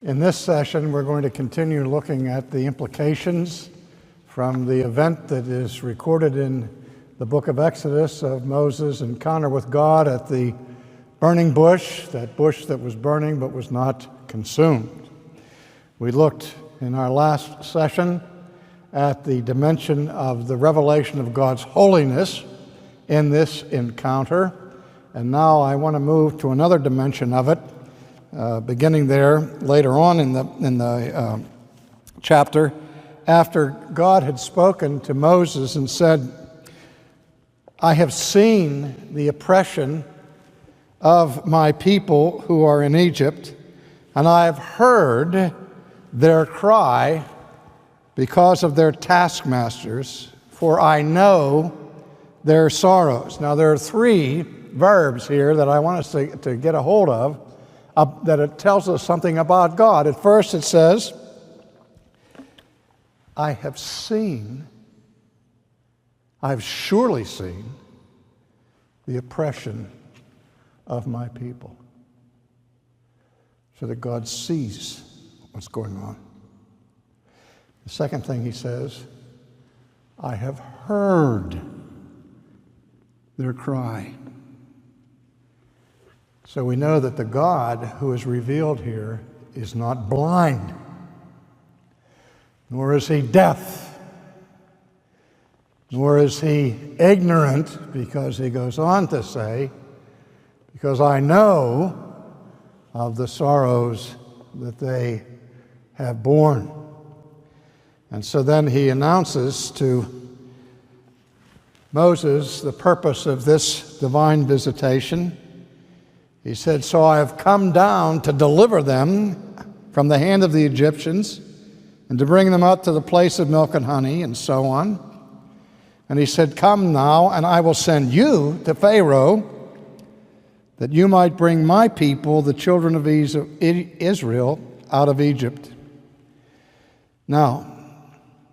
In this session, we're going to continue looking at the implications from the event that is recorded in the book of Exodus of Moses' encounter with God at the burning bush, that bush that was burning but was not consumed. We looked in our last session at the dimension of the revelation of God's holiness in this encounter, and now I want to move to another dimension of it, beginning there later on in the chapter, after God had spoken to Moses and said, I have seen the oppression of my people who are in Egypt, and I have heard their cry because of their taskmasters, for I know their sorrows. Now there are three verbs here that I want us to get a hold of, that it tells us something about God. At first it says, I have surely seen the oppression of my people. So that God sees what's going on. The second thing he says, I have heard their cry. So we know that the God who is revealed here is not blind, nor is he deaf, nor is he ignorant, because he goes on to say, because I know of the sorrows that they have borne. And so then he announces to Moses the purpose of this divine visitation. He said, so I have come down to deliver them from the hand of the Egyptians and to bring them out to the place of milk and honey, and so on. And he said, come now, and I will send you to Pharaoh, that you might bring my people, the children of Israel, out of Egypt. Now,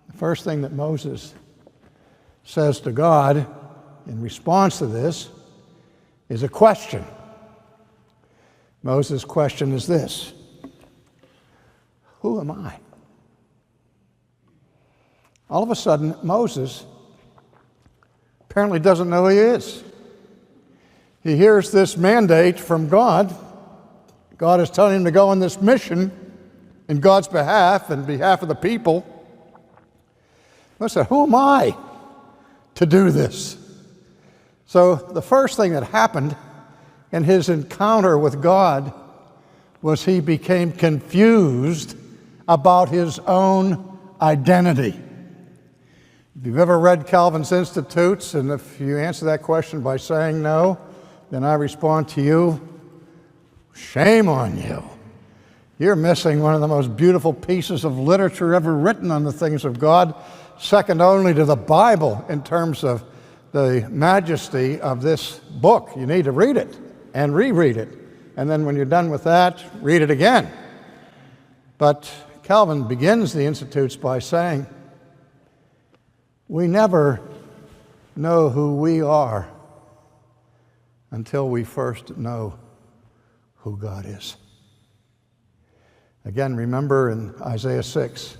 the first thing that Moses says to God in response to this is a question. Moses' question is this: who am I? All of a sudden, Moses apparently doesn't know who he is. He hears this mandate from God. God is telling him to go on this mission in God's behalf and behalf of the people. Moses said, who am I to do this? So the first thing that happened in his encounter with God was he became confused about his own identity. If you've ever read Calvin's Institutes, and if you answer that question by saying no, then I respond to you, shame on you. You're missing one of the most beautiful pieces of literature ever written on the things of God, second only to the Bible in terms of the majesty of this book. You need to read it and reread it. And then when you're done with that, read it again. But Calvin begins the Institutes by saying, we never know who we are until we first know who God is. Again, remember in Isaiah 6,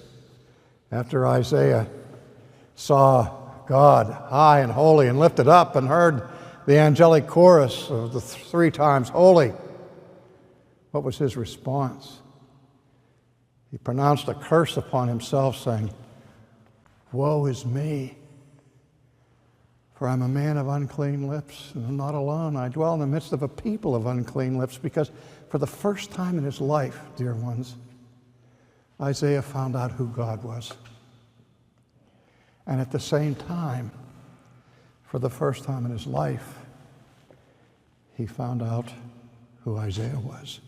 after Isaiah saw God high and holy and lifted up and heard the angelic chorus of the three times holy, what was his response? He pronounced a curse upon himself, saying, woe is me, for I'm a man of unclean lips, and I'm not alone. I dwell in the midst of a people of unclean lips, because for the first time in his life, dear ones, Isaiah found out who God was. And at the same time, for the first time in his life, he found out who Isaiah was.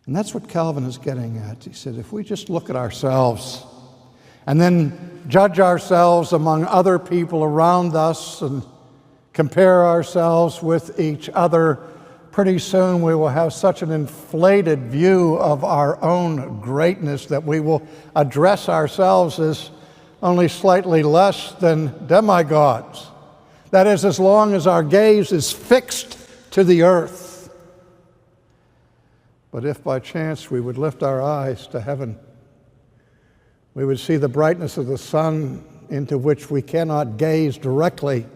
And that's what Calvin is getting at. He said, if we just look at ourselves and then judge ourselves among other people around us and compare ourselves with each other, pretty soon we will have such an inflated view of our own greatness that we will address ourselves as only slightly less than demigods. That is, as long as our gaze is fixed to the earth. But if by chance we would lift our eyes to heaven, we would see the brightness of the sun, into which we cannot gaze directly,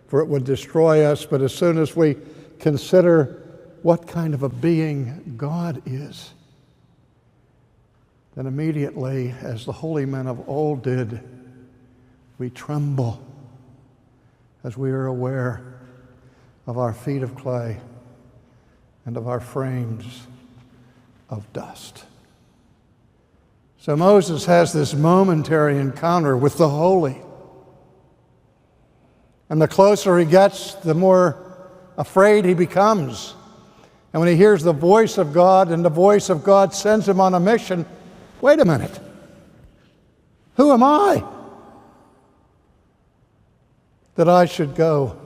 for it would destroy us. But as soon as we consider what kind of a being God is, then immediately, as the holy men of old did, we tremble as we are aware of our feet of clay and of our frames of dust. So Moses has this momentary encounter with the holy. And the closer he gets, the more afraid he becomes. And when he hears the voice of God, and the voice of God sends him on a mission, wait a minute. Who am I that I should go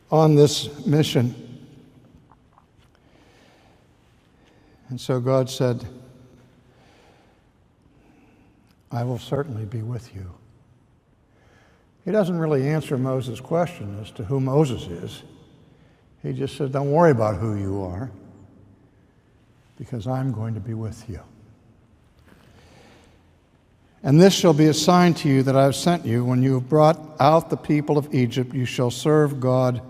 on this mission? And so God said, I will certainly be with you. He doesn't really answer Moses' question as to who Moses is. He just said, don't worry about who you are, because I'm going to be with you. And this shall be a sign to you that I have sent you. When you have brought out the people of Egypt, you shall serve God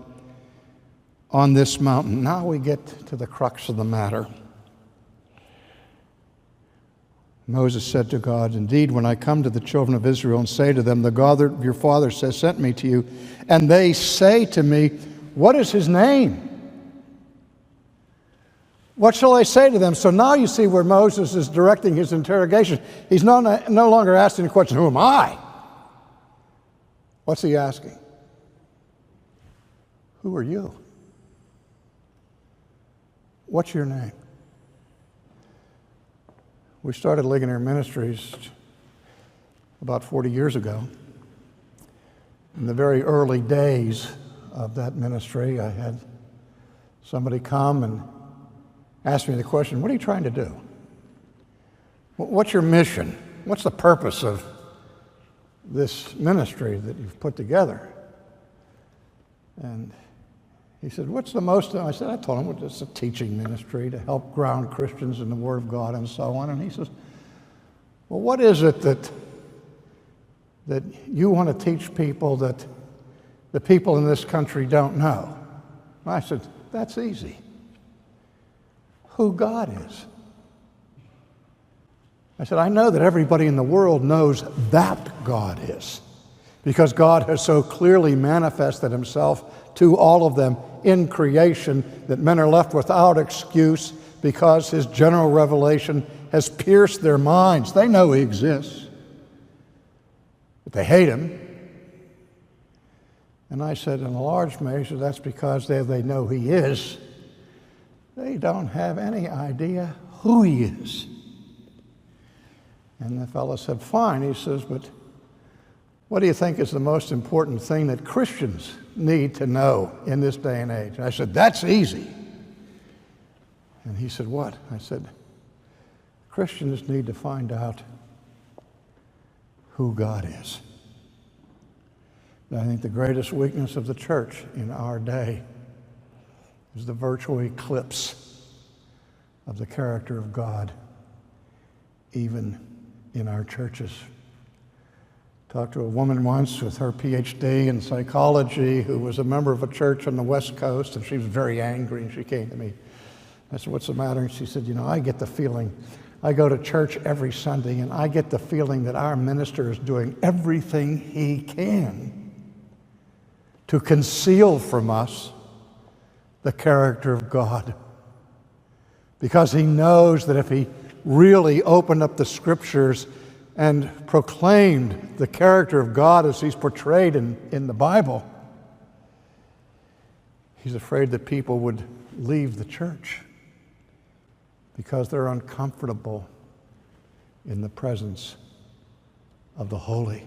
on this mountain. Now we get to the crux of the matter. Moses said to God, indeed, when I come to the children of Israel and say to them, the God of your fathers has sent me to you, and they say to me, what is his name? What shall I say to them? So now you see where Moses is directing his interrogation. He's no longer asking the question, who am I? What's he asking? Who are you? What's your name? We started Ligonier Ministries about 40 years ago. In the very early days of that ministry, I had somebody come and ask me the question, what are you trying to do? What's your mission? What's the purpose of this ministry that you've put together? And he said, what's the most? I said, I told him, well, it's a teaching ministry to help ground Christians in the Word of God and so on. And he says, well, what is it that you want to teach people that the people in this country don't know? And I said, that's easy. Who God is. I said, I know that everybody in the world knows that God is, because God has so clearly manifested himself to all of them in creation that men are left without excuse because his general revelation has pierced their minds. They know he exists, but they hate him. And I said, in a large measure, that's because they know he is. They don't have any idea who he is. And the fellow said, fine. He says, but what do you think is the most important thing that Christians need to know in this day and age? I said, that's easy. And he said, what? I said, Christians need to find out who God is. And I think the greatest weakness of the church in our day is the virtual eclipse of the character of God, even in our churches. Talked to a woman once with her PhD in psychology who was a member of a church on the West Coast, and she was very angry, and she came to me. I said, what's the matter? And she said, I get the feeling, I go to church every Sunday, and I get the feeling that our minister is doing everything he can to conceal from us the character of God, because he knows that if he really opened up the scriptures and proclaimed the character of God as he's portrayed in the Bible, he's afraid that people would leave the church because they're uncomfortable in the presence of the holy.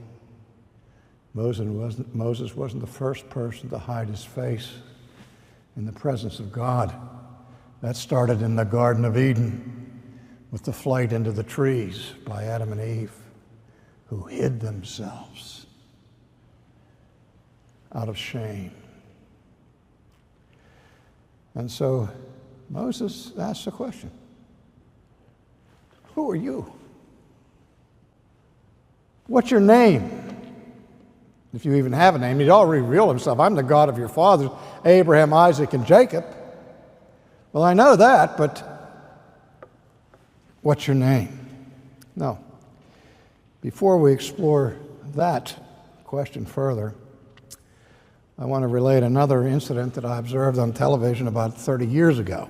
Moses wasn't the first person to hide his face in the presence of God. That started in the Garden of Eden with the flight into the trees by Adam and Eve, who hid themselves out of shame. And so Moses asked a question. Who are you? What's your name? If you even have a name, he'd already revealed himself. I'm the God of your fathers, Abraham, Isaac, and Jacob. Well, I know that, but what's your name? No. Before we explore that question further, I want to relate another incident that I observed on television about 30 years ago.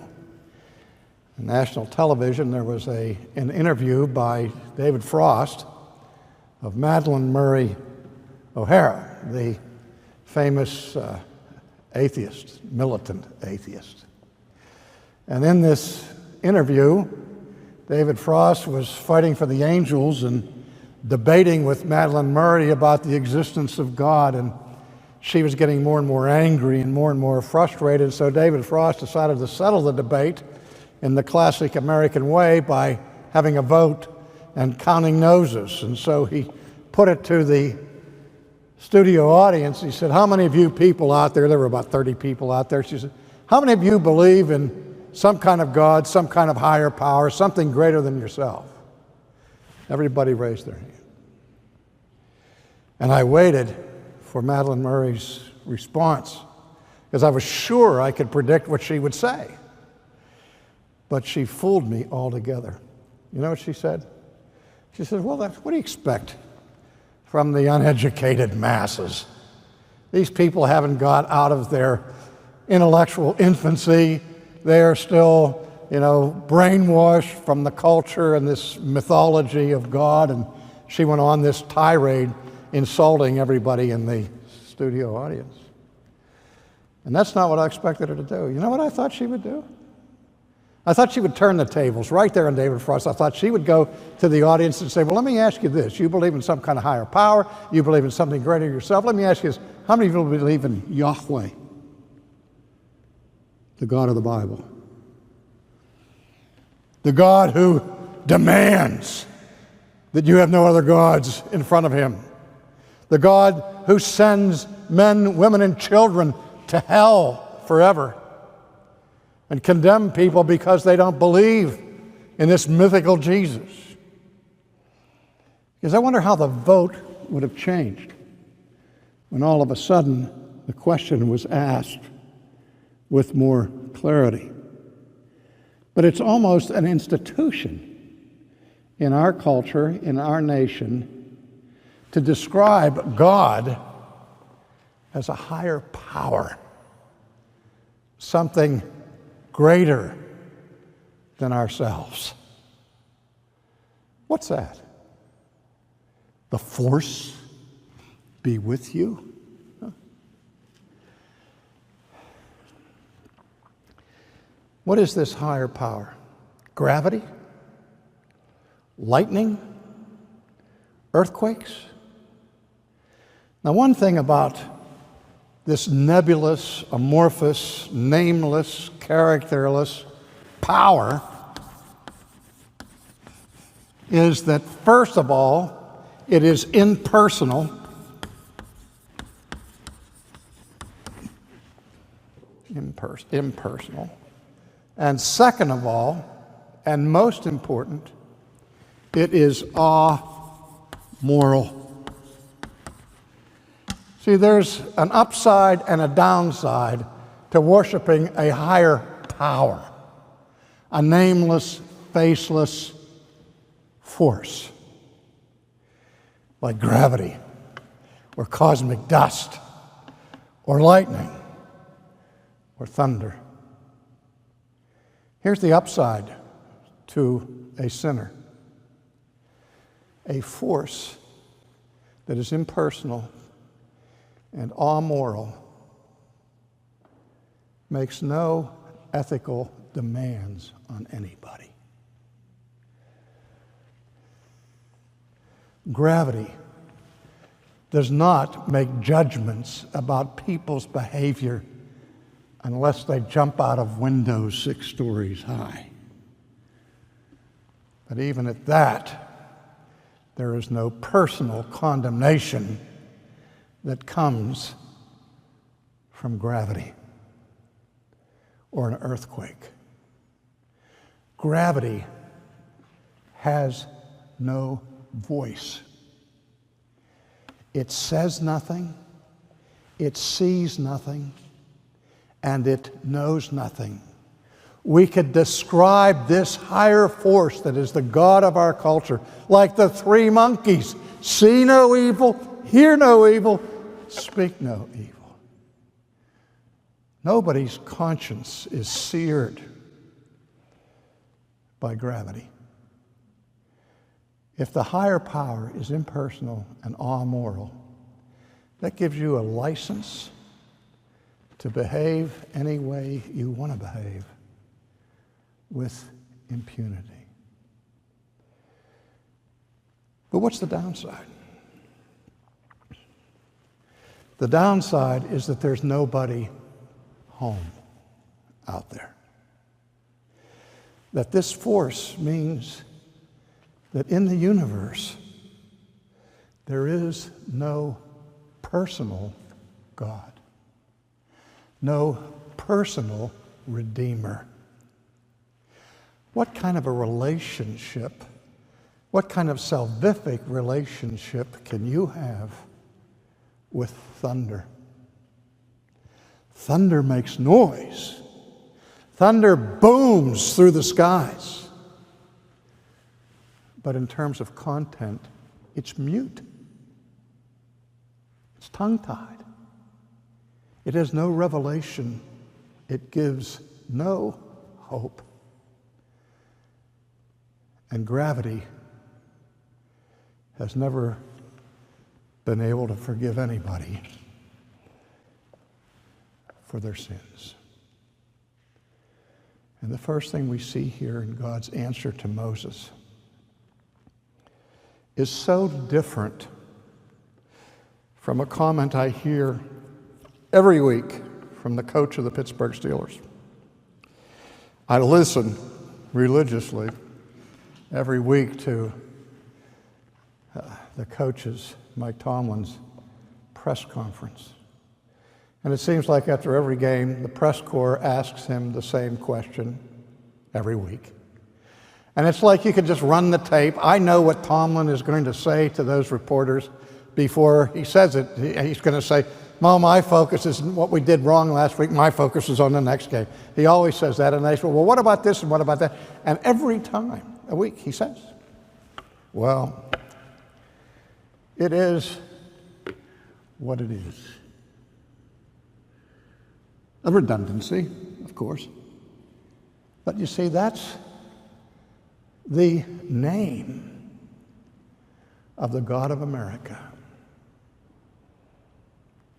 On national television, there was an interview by David Frost of Madalyn Murray O'Hara, the famous atheist, militant atheist. And in this interview, David Frost was fighting for the angels and debating with Madalyn Murray about the existence of God, and she was getting more and more angry and more frustrated, so David Frost decided to settle the debate in the classic American way by having a vote and counting noses. And so he put it to the studio audience. He said, how many of you people out there were about 30 people out there, she said, how many of you believe in some kind of God, some kind of higher power, something greater than yourself? Everybody raised their hand. And I waited for Madalyn Murray's response because I was sure I could predict what she would say. But she fooled me altogether. You know what she said? She said, well, what do you expect from the uneducated masses? These people haven't got out of their intellectual infancy. They are still, brainwashed from the culture and this mythology of God. And she went on this tirade insulting everybody in the studio audience. And that's not what I expected her to do. You know what I thought she would do? I thought she would turn the tables right there on David Frost. I thought she would go to the audience and say, well, let me ask you this. You believe in some kind of higher power. You believe in something greater yourself. Let me ask you this. How many of you believe in Yahweh, the God of the Bible? The God who demands that you have no other gods in front of him. The God who sends men, women, and children to hell forever and condemn people because they don't believe in this mythical Jesus. Because I wonder how the vote would have changed when all of a sudden the question was asked with more clarity. But it's almost an institution in our culture, in our nation, to describe God as a higher power, something greater than ourselves. What's that? The force be with you? Huh? What is this higher power? Gravity? Lightning? Earthquakes? Now, one thing about this nebulous, amorphous, nameless, characterless power is that, first of all, it is impersonal. Impersonal. And second of all, and most important, it is amoral. See, there's an upside and a downside to worshiping a higher power, a nameless, faceless force like gravity or cosmic dust or lightning or thunder. Here's the upside to a sinner: a force that is impersonal and amoral, makes no ethical demands on anybody. Gravity does not make judgments about people's behavior unless they jump out of windows 6 stories high. But even at that, there is no personal condemnation that comes from gravity or an earthquake Gravity has no voice. It says nothing, it sees nothing, and it knows nothing. We could describe this higher force that is the God of our culture like the three monkeys: see no evil, hear no evil, speak no evil. Nobody's conscience is seared by gravity. If the higher power is impersonal and amoral, that gives you a license to behave any way you want to behave with impunity. But what's the downside? The downside is that there's nobody home out there. That this force means that in the universe, there is no personal God, no personal Redeemer. What kind of a relationship, what kind of salvific relationship can you have with thunder? Thunder makes noise. Thunder booms through the skies. But in terms of content, it's mute. It's tongue-tied. It has no revelation. It gives no hope. And gravity has never been able to forgive anybody for their sins. And the first thing we see here in God's answer to Moses is so different from a comment I hear every week from the coach of the Pittsburgh Steelers. I listen religiously every week to the coach's, Mike Tomlin's, press conference. And it seems like after every game, the press corps asks him the same question every week. And it's like you could just run the tape. I know what Tomlin is going to say to those reporters before he says it. He's going to say, "Well, my focus is what we did wrong last week. My focus is on the next game." He always says that. And they say, "Well, what about this and what about that?" And every time a week he says, "Well, it is what it is." A redundancy, of course. But you see, that's the name of the God of America.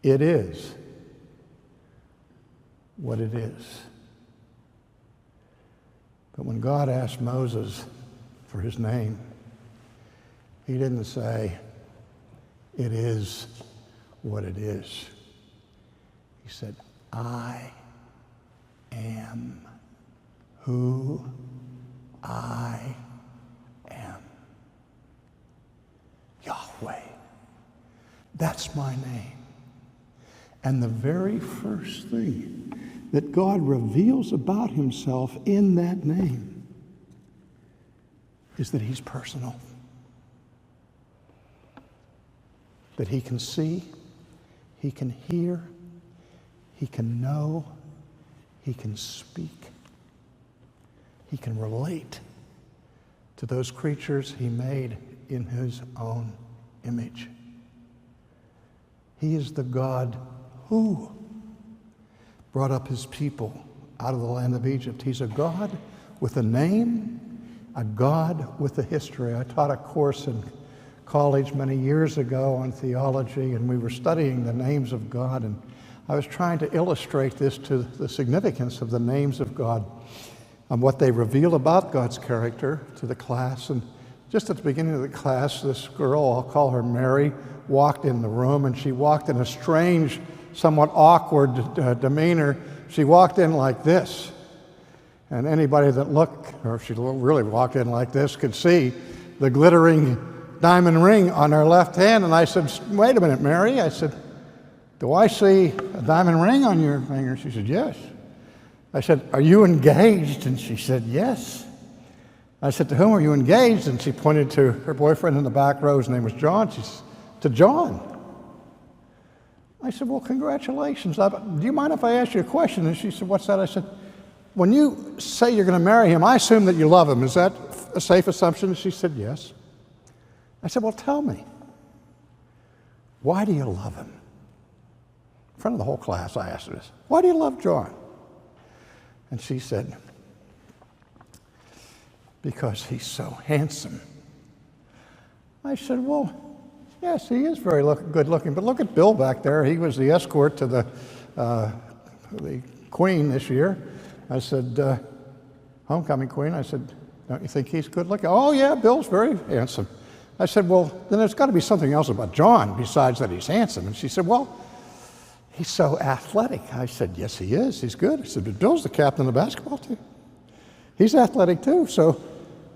It is what it is. But when God asked Moses for his name, he didn't say, "It is what it is." He said, "I am who I am. Yahweh. That's my name." And the very first thing that God reveals about himself in that name is that he's personal. That he can see, he can hear, he can know, he can speak. He can relate to those creatures he made in his own image. He is the God who brought up his people out of the land of Egypt. He's a God with a name, a God with a history. I taught a course in college many years ago on theology, and we were studying the names of God, and I was trying to illustrate this to the significance of the names of God and what they reveal about God's character to the class. And just at the beginning of the class, this girl, I'll call her Mary, walked in the room, and she walked in a strange, somewhat awkward demeanor. She walked in like this. And anybody that looked, or if she really walked in like this, could see the glittering diamond ring on her left hand. And I said, "Wait a minute, Mary." I said, "Do I see a diamond ring on your finger?" She said, "Yes." I said, "Are you engaged?" And she said, "Yes." I said, to whom are you engaged? And she pointed to her boyfriend in the back row. His name was John. She said, to John. I said, well, congratulations. Do you mind if I ask you a question? And she said, what's that? I said, when you say you're going to marry him, I assume that you love him. Is that a safe assumption? And she said, yes. I said, well, tell me, why do you love him? In front of the whole class, I asked her this. Why do you love John? And she said, because he's so handsome. I said, well, yes, he is very good looking, but look at Bill back there. He was the escort to the Queen this year. I said, homecoming queen. I said, don't you think he's good looking? Oh, yeah, Bill's very handsome. I said, well, then there's got to be something else about John besides that he's handsome. And she said, well, he's so athletic. I said, yes, he is. He's good. I said, but Bill's the captain of the basketball team. He's athletic too, so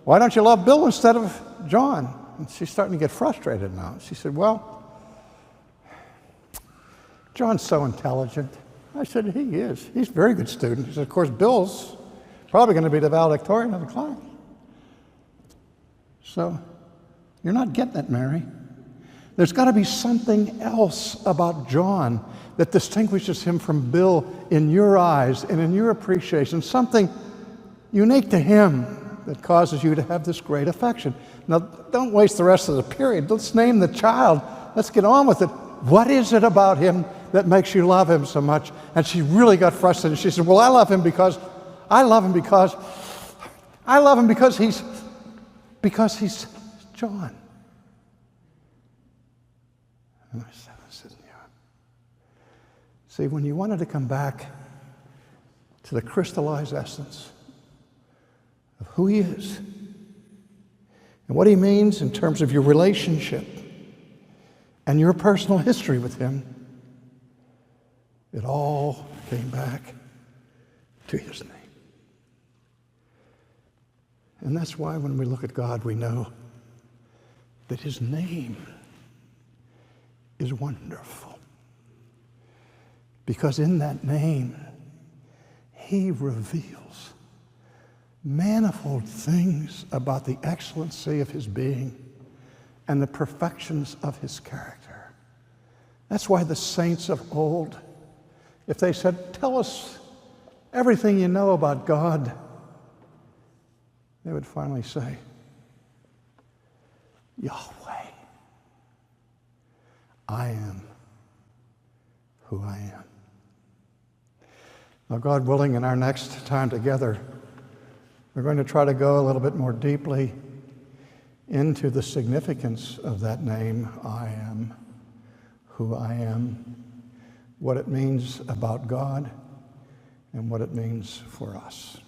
why don't you love Bill instead of John? And she's starting to get frustrated now. She said, well, John's so intelligent. I said, he is. He's a very good student. He said, of course, Bill's probably going to be the valedictorian of the class. So you're not getting it, Mary. There's got to be something else about John that distinguishes him from Bill in your eyes and in your appreciation, something unique to him that causes you to have this great affection. Now, don't waste the rest of the period. Let's name the child. Let's get on with it. What is it about him that makes you love him so much? And she really got frustrated. She said, well, I love him because he's John. And I said, yeah. See, when you wanted to come back to the crystallized essence of who he is and what he means in terms of your relationship and your personal history with him, it all came back to his name. And that's why when we look at God, we know that his name is wonderful. Because in that name, he reveals manifold things about the excellency of his being and the perfections of his character. That's why the saints of old, if they said, tell us everything you know about God, they would finally say, Yahweh, I am who I am. Now, God willing, in our next time together, we're going to try to go a little bit more deeply into the significance of that name, I am who I am, what it means about God, and what it means for us.